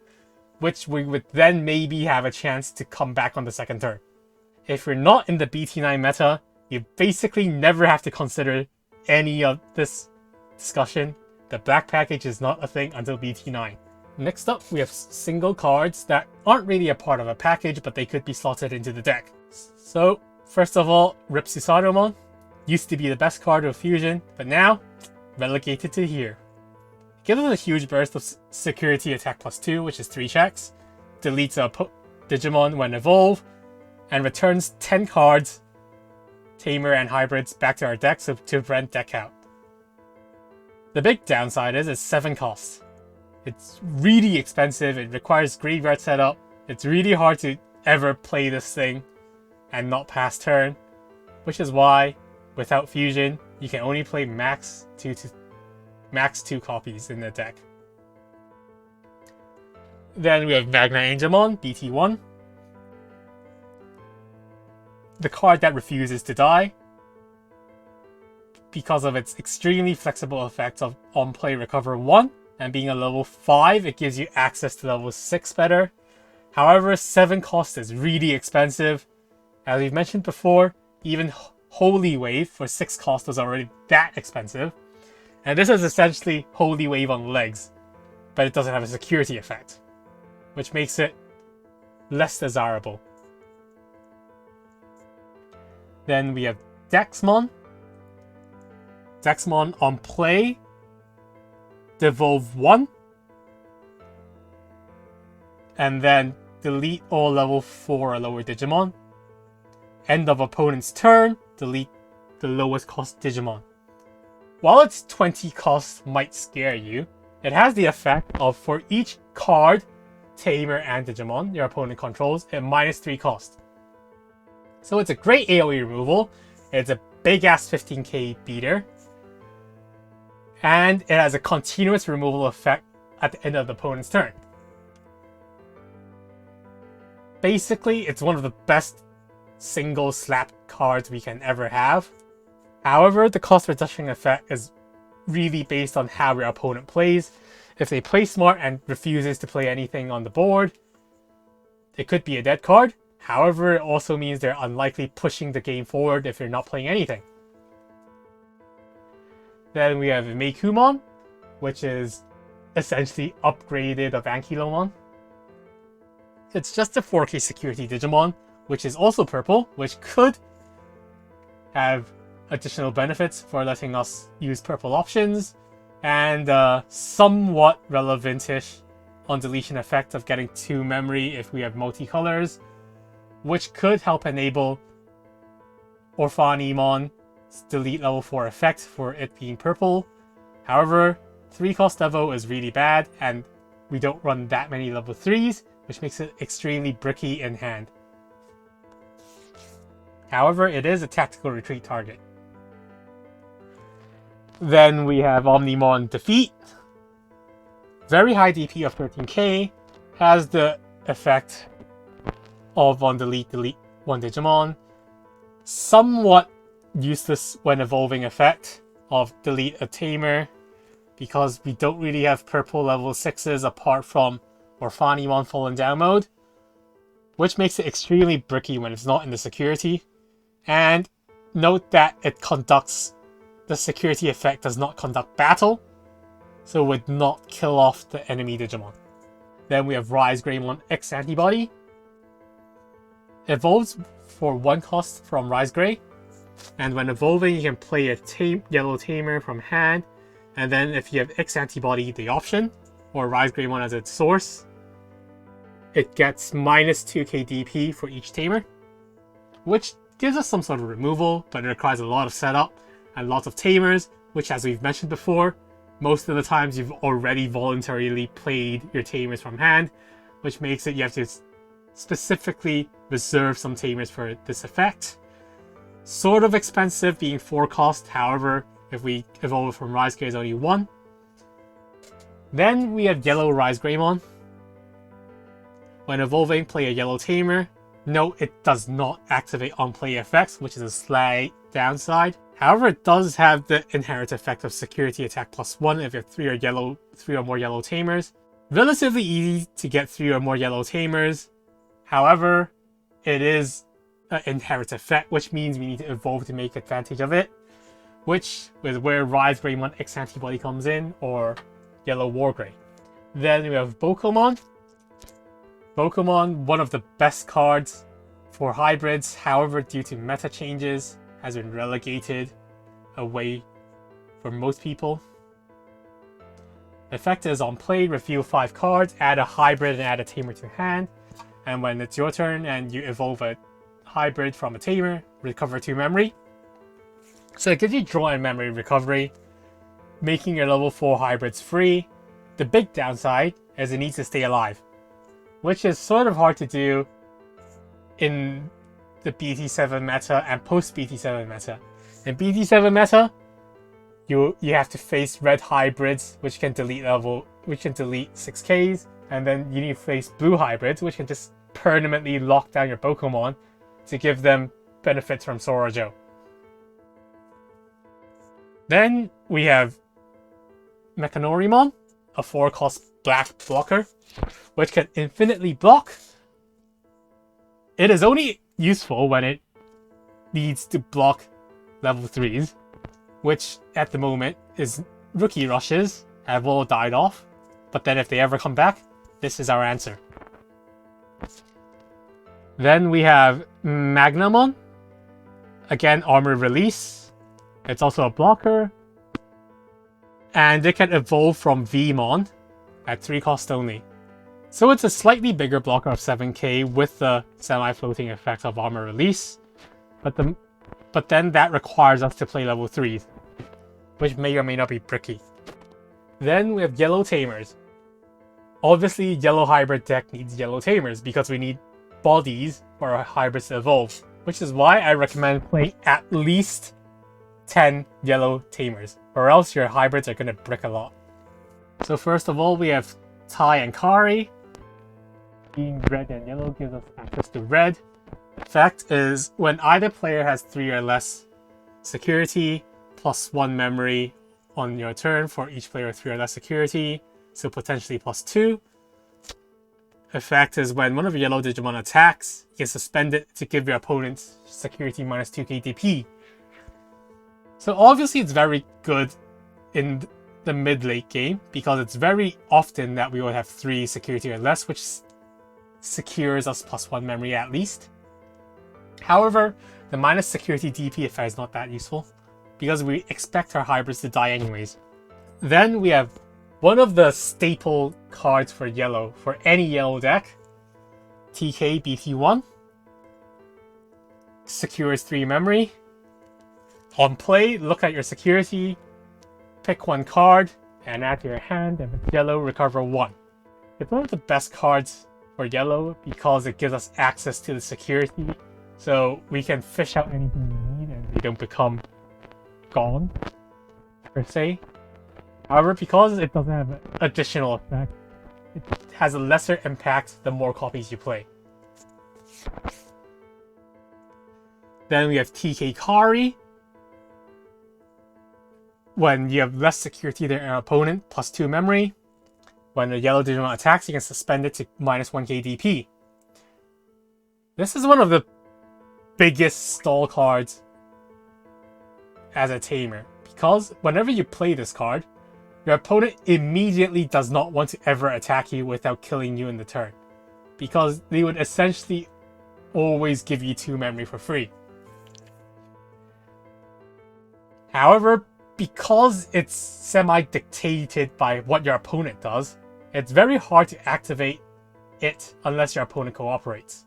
which we would then maybe have a chance to come back on the second turn. If you're not in the BT9 meta, you basically never have to consider any of this discussion. The black package is not a thing until BT9. Next up, we have single cards that aren't really a part of a package, but they could be slotted into the deck. So, first of all, Rip Susanomon. Used to be the best card of Fusion, but now, relegated to here. Gives us a huge burst of security attack +2, which is 3 checks, deletes a Digimon when evolve, and returns 10 cards, Tamer and Hybrids, back to our deck to prevent deck out. The big downside is it's 7 costs. It's really expensive, it requires graveyard setup, it's really hard to ever play this thing and not pass turn, which is why, without Fusion, you can only play max 2 copies in the deck. Then we have Magna Angemon, BT1. The card that refuses to die, because of its extremely flexible effects of on-play recover 1, and being a level 5, it gives you access to level 6 better. However, 7 cost is really expensive. As we've mentioned before, even Holy Wave for 6 cost was already that expensive. And this is essentially Holy Wave on legs, but it doesn't have a security effect, which makes it less desirable. Then we have Dexmon. Dexmon on play, devolve 1, and then delete all level 4 or lower Digimon. End of opponent's turn, delete the lowest cost Digimon. While its 20 cost might scare you, it has the effect of for each card, Tamer and Digimon your opponent controls, at -3 cost. So it's a great AoE removal, it's a big ass 15k beater, and it has a continuous removal effect at the end of the opponent's turn. Basically, it's one of the best single slap cards we can ever have. However, the cost reduction effect is really based on how your opponent plays. If they play smart and refuses to play anything on the board, it could be a dead card. However, it also means they're unlikely pushing the game forward if you're not playing anything. Then we have Meikumon, which is essentially upgraded of Ankylomon. It's just a 4k security Digimon, which is also purple, which could have additional benefits for letting us use purple options, and somewhat relevant-ish on deletion effect of getting 2 memory if we have multicolors, which could help enable Orphanimon delete level 4 effect for it being purple. However, 3-cost Evo is really bad, and we don't run that many level 3s, which makes it extremely bricky in hand. However, it is a tactical retreat target. Then we have Omnimon Defeat. Very high DP of 13k, has the effect of on delete one Digimon. Somewhat useless when evolving effect of delete a Tamer, because we don't really have purple level 6s apart from Orphanimon Fallen Down mode, which makes it extremely bricky when it's not in the security. And note that the security effect does not conduct battle, so it would not kill off the enemy Digimon. Then we have Rise Greymon X Antibody. Evolves for 1 cost from Rise Grey, and when evolving you can play a yellow Tamer from hand, and then if you have X Antibody the option, or Rise Greymon as its source, it gets minus 2k DP for each Tamer, which gives us some sort of removal, but it requires a lot of setup and lots of Tamers, which, as we've mentioned before, most of the times you've already voluntarily played your Tamers from hand, which makes it you have to specifically reserve some Tamers for this effect. Sort of expensive, being 4 cost, however, if we evolve from Rise Grey is only 1. Then we have Yellow Rise Greymon. When evolving, play a yellow Tamer. Note it does not activate on-play effects, which is a slight downside. However, it does have the inherent effect of security attack +1 if you have 3 or more yellow Tamers. Relatively easy to get 3 or more yellow Tamers. However, it is an inherent effect, which means we need to evolve to make advantage of it, which is where Rise Greymon X Antibody comes in, or Yellow War Grey. Then we have Bokomon. Bokomon, one of the best cards for hybrids, however, due to meta changes, has been relegated away for most people. Effect is on play, reveal 5 cards, add a hybrid and add a Tamer to hand, and when it's your turn and you evolve a hybrid from a Tamer, recover 2 memory. So it gives you draw and memory recovery, making your level 4 hybrids free. The big downside is it needs to stay alive, which is sort of hard to do in the BT7 meta and post BT7 meta. In BT7 meta, you have to face red hybrids, which can delete 6Ks, and then you need to face blue hybrids, which can just permanently lock down your Bokomon to give them benefits from Sorojo. Then we have Mechanorimon, a 4-cost black blocker, which can infinitely block. It is only useful when it needs to block level 3s, which at the moment is rookie rushes have all died off, but then if they ever come back, this is our answer. Then we have Magnamon, again armor release. It's also a blocker, and it can evolve from Vmon at 3 cost only. So it's a slightly bigger blocker of 7k with the semi-floating effect of armor release, but then that requires us to play level 3s, which may or may not be bricky. Then we have Yellow Tamers. Obviously, Yellow Hybrid deck needs Yellow Tamers because we need bodies for our hybrids to evolve, which is why I recommend playing at least 10 Yellow Tamers, or else your hybrids are going to brick a lot. So first of all, we have Tai and Kari. Being red and yellow gives us access to red. Effect is when either player has 3 or less security, +1 memory on your turn for each player with 3 or less security, so potentially +2. Effect is when one of your yellow Digimon attacks, you can suspend it to give your opponent's security minus 2k DP. So obviously it's very good in the mid-late game, because it's very often that we will have 3 security or less, which secures us +1 memory at least. However, the minus security DP effect is not that useful, because we expect our hybrids to die anyways. Then we have one of the staple cards for yellow, for any yellow deck, TK BT1. Secures 3 memory. On play, look at your security, pick one card, and add to your hand, and with yellow, recover 1. It's one of the best cards for yellow because it gives us access to the security, so we can fish out anything we need and they don't become gone, per se. However, because it doesn't have an additional effect, it has a lesser impact the more copies you play. Then we have TK Kari. When you have less security than your opponent, +2 memory. When a yellow Digimon attacks, you can suspend it to -1k DP. This is one of the biggest stall cards as a tamer, because whenever you play this card, your opponent immediately does not want to ever attack you without killing you in the turn, because they would essentially always give you 2 memory for free. However, because it's semi-dictated by what your opponent does, it's very hard to activate it unless your opponent cooperates.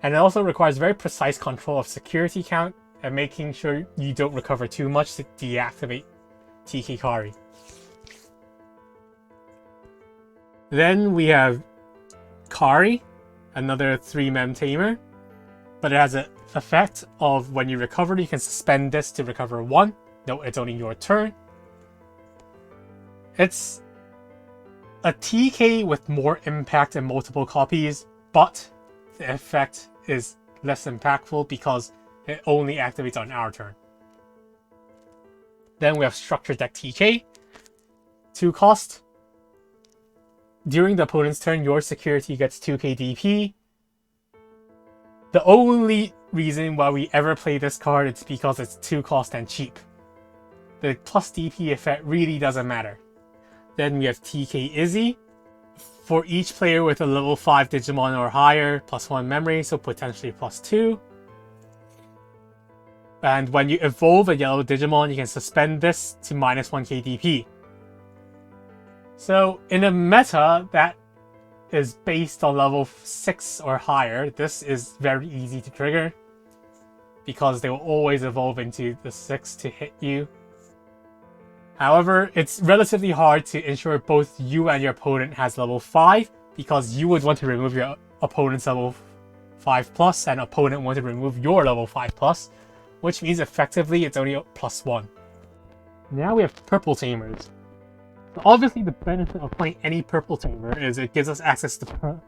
And it also requires very precise control of security count and making sure you don't recover too much to deactivate TK Kari. Then we have Kari, another 3-mem tamer, but it has an effect of when you recover, you can suspend this to recover 1. No, it's only your turn. It's a TK with more impact and multiple copies, but the effect is less impactful because it only activates on our turn. Then we have Structure Deck TK. 2 cost. During the opponent's turn, your security gets 2k DP. The only reason why we ever play this card is because it's 2 cost and cheap. The plus DP effect really doesn't matter. Then we have TK Izzy. For each player with a level 5 Digimon or higher, +1 memory, so potentially +2. And when you evolve a yellow Digimon, you can suspend this to -1k DP. So in a meta that is based on level 6 or higher, this is very easy to trigger because they will always evolve into the 6 to hit you. However, it's relatively hard to ensure both you and your opponent has level 5 because you would want to remove your opponent's level 5+, and opponent want to remove your level 5+, which means effectively it's only a +1. Now we have purple tamers. So obviously the benefit of playing any purple tamer is it gives us access to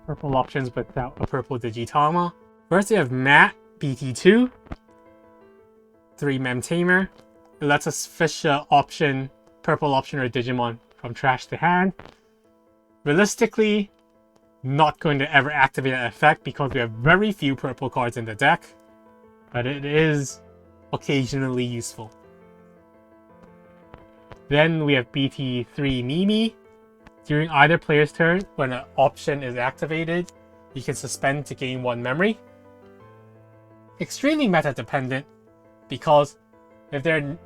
purple options without a purple Digitama. First we have Matt, BT2, 3-mem tamer. It lets us fish a purple option or Digimon from trash to hand. Realistically, not going to ever activate that effect because we have very few purple cards in the deck, but it is occasionally useful. Then we have BT3 Mimi. During either player's turn, when an option is activated, you can suspend to gain 1 memory. Extremely meta dependent, because if there are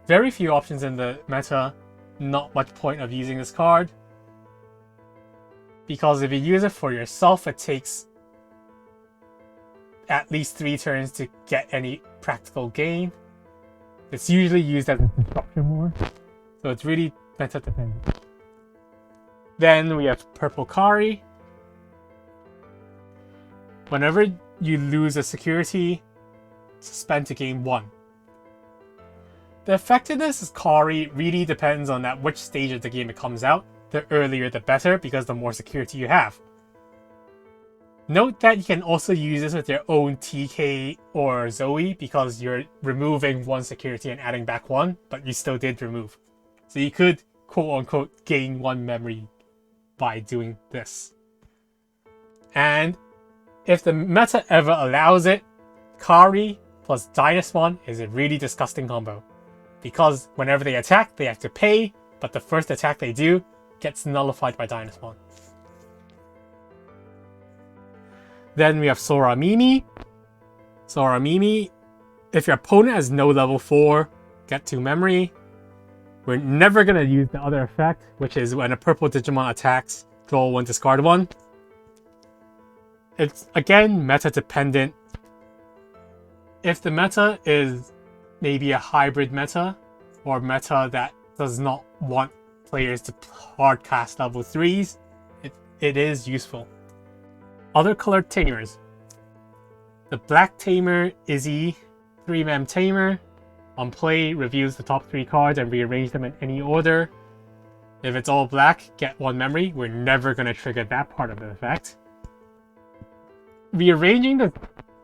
very few options in the meta, not much point of using this card. Because if you use it for yourself, it takes at least 3 turns to get any practical gain. It's usually used as a disruption more, so it's really meta dependent. Then we have Purple Kari. Whenever you lose a security, suspend to gain 1. The effectiveness of Kari really depends on at which stage of the game it comes out. The earlier the better, because the more security you have. Note that you can also use this with your own TK or Zoe, because you're removing 1 security and adding back 1, but you still did remove. So you could, quote-unquote, gain 1 memory by doing this. And if the meta ever allows it, Kari plus Dynasmon is a really disgusting combo. Because whenever they attack, they have to pay, but the first attack they do gets nullified by Dynasmon. Then we have Sora Mimi. Sora Mimi, if your opponent has no level 4, get 2 memory. We're never going to use the other effect, which is when a purple Digimon attacks, draw 1, discard 1. It's, again, meta dependent. If the meta is maybe a hybrid meta or meta that does not want players to hard cast level 3s, it is useful. Other colored tamers. The black tamer, Izzy, 3-mem tamer. On play, reviews the top 3 cards and rearrange them in any order. If it's all black, get 1 memory. We're never going to trigger that part of the effect. Rearranging the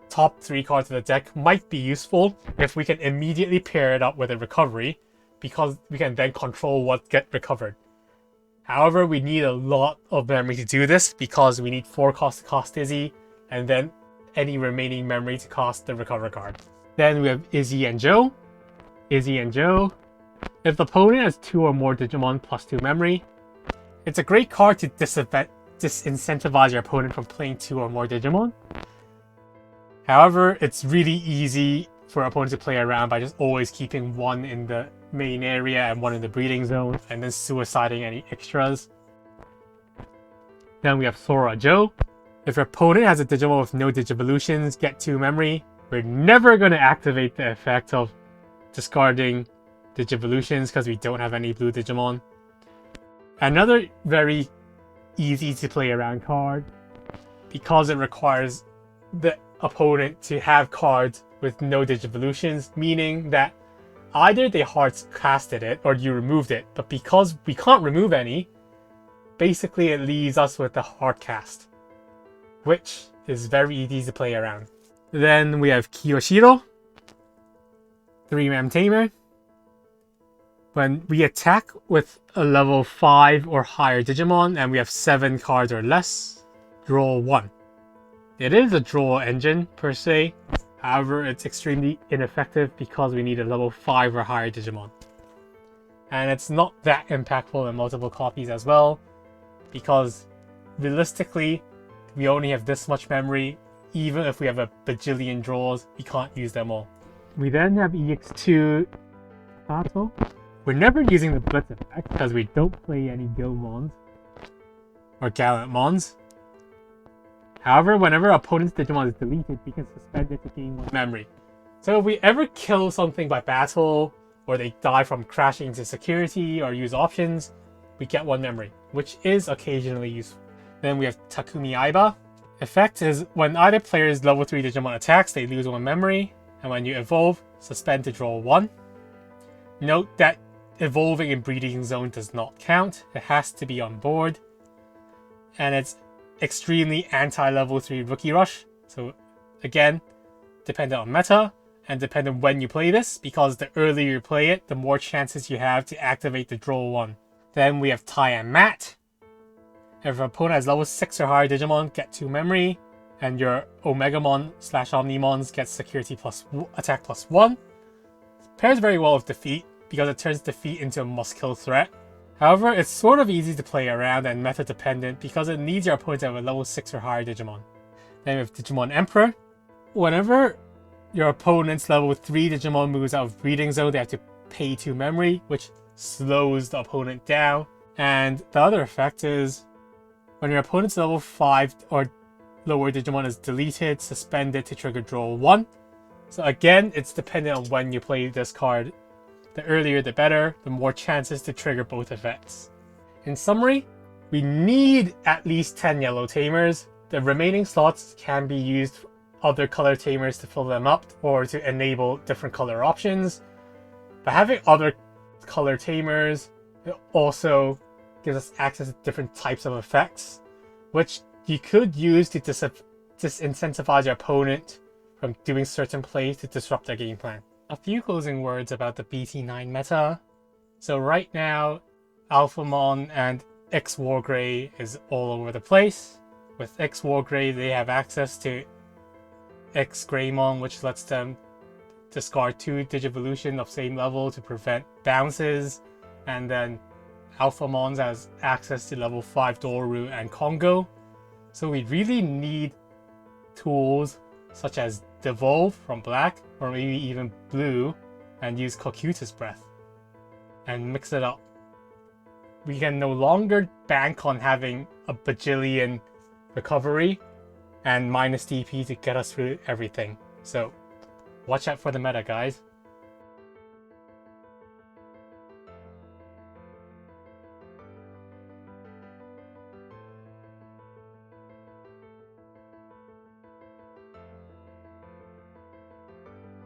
top 3 cards of the deck might be useful if we can immediately pair it up with a recovery, because we can then control what gets recovered. However, we need a lot of memory to do this because we need 4 cost to cast Izzy, and then any remaining memory to cast the recover card. Then we have Izzy and Joe. Izzy and Joe. If the opponent has 2 or more Digimon plus 2 memory, it's a great card to disincentivize your opponent from playing 2 or more Digimon. However, it's really easy for opponents to play around by just always keeping 1 in the main area and 1 in the breeding zone, and then suiciding any extras. Then we have Sora Joe. If your opponent has a Digimon with no Digivolutions, get 2 memory. We're never going to activate the effect of discarding Digivolutions because we don't have any blue Digimon. Another very easy to play around card, because it requires the opponent to have cards with no Digivolutions, meaning that either they hard casted it or you removed it, but because we can't remove any, basically it leaves us with the hard cast, which is very easy to play around. Then we have Kiyoshiro, 3-mem tamer. When we attack with a level 5 or higher Digimon and we have 7 cards or less, draw 1. It is a draw engine per se, however it's extremely ineffective because we need a level 5 or higher Digimon. And it's not that impactful in multiple copies as well, because realistically we only have this much memory. Even if we have a bajillion draws, we can't use them all. We then have EX2 Battle. We're never using the Blitz effect because we don't play any Gilmons or Gallant Mons. However, whenever our opponent's Digimon is deleted, we can suspend it to gain 1 memory. So if we ever kill something by battle, or they die from crashing into security or use options, we get 1 memory, which is occasionally useful. Then we have Takumi Aiba. Effect is when either player's level 3 Digimon attacks, they lose 1 memory, and when you evolve, suspend to draw 1. Note that evolving in breeding zone does not count. It has to be on board. And it's extremely anti-level 3 Rookie Rush. So again, dependent on meta and dependent when you play this, because the earlier you play it, the more chances you have to activate the draw 1. Then we have Tai and Matt. If your opponent has level 6 or higher Digimon, get 2 memory, and your Omegamon/Omnimons get security plus attack plus 1. It pairs very well with defeat because it turns defeat into a must-kill threat. However, it's sort of easy to play around and meta dependent because it needs your opponent to have a level 6 or higher Digimon. Then we have Digimon Emperor. Whenever your opponent's level 3 Digimon moves out of breeding zone, they have to pay 2 memory, which slows the opponent down. And the other effect is when your opponent's level 5 or lower Digimon is deleted, suspend it to trigger draw 1. So again, it's dependent on when you play this card. The earlier the better, the more chances to trigger both effects. In summary, we need at least 10 yellow tamers. The remaining slots can be used for other color tamers to fill them up or to enable different color options. But having other color tamers also gives us access to different types of effects, which you could use to disincentivize your opponent from doing certain plays to disrupt their game plan. A few closing words about the BT9 meta. So right now, Alphamon and X Wargrey is all over the place. With X Wargrey, they have access to X Greymon, which lets them discard 2 Digivolution of same level to prevent bounces. And then Alphamon has access to level 5 Doru and Congo. So we really need tools such as Devolve from black, or maybe even blue, and use Cocytus Breath and mix it up. We can no longer bank on having a bajillion recovery and minus DP to get us through everything. So watch out for the meta, guys.